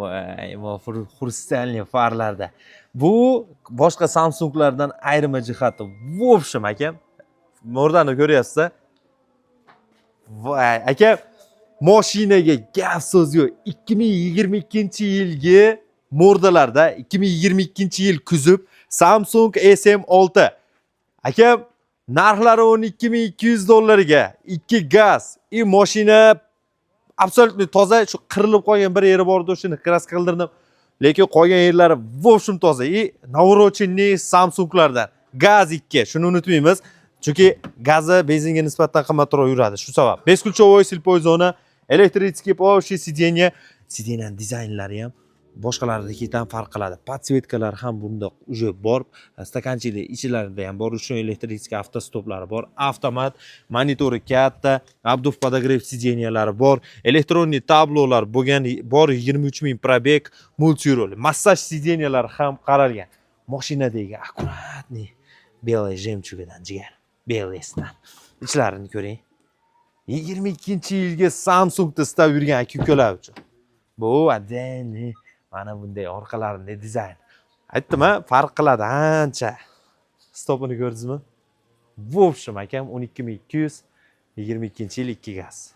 Voy, xrustialniy farlarda. Bu boshqa Samsunglardan ayrima jihati. В общем, aka, mordani ko'ryapsiz-a? Voy, aka, mashinaga gap so'z yo'q. 2022-yilgi mordalarda, 2022-yil kuzib Samsung SM6. Aka, narxlari $12.200 ga 2 gaz. Mashina absolutni toza, shu qirilib qolgan bir yeri bor edi, shuni kraska qildirdim. Lekin qolgan yerlari в общем toza. Navrochenniy Samsunglardan gaz 2, shuni unutmaymiz. Chunki gazi benzinga nisbatan qimmatroq yuradi. Shu sabab. Бесключевой слепой zona, elektrический общий сиденье, sideniyaning dizaynlari ham boshqalardagidan farq qiladi. Podsvetkalar ham bunda уже bor. Stakanchiklar ichlarida ham bor. Uchun elektrический avtostoplari bor. Avtomat, monitori katta, обдув подогрев sideniyalari bor. Elektronniy tablolar bo'lgan, bor 23.000 probeg, multirol. Massaj sideniyalari ham qaralgan. Mashinadagi akkuratniy белый жемчугиdan jigar. Belesdan. İchlarini ko'ring. 22-yilga Samsungda istab yurgan aka-ukalar uchun. Bu adani mana bunday orqalarini dizayn. Aytdim-a, farq qiladi ancha. Stopini ko'rdingizmi? В общем, akam 12.200, 22-yil 2 gaz.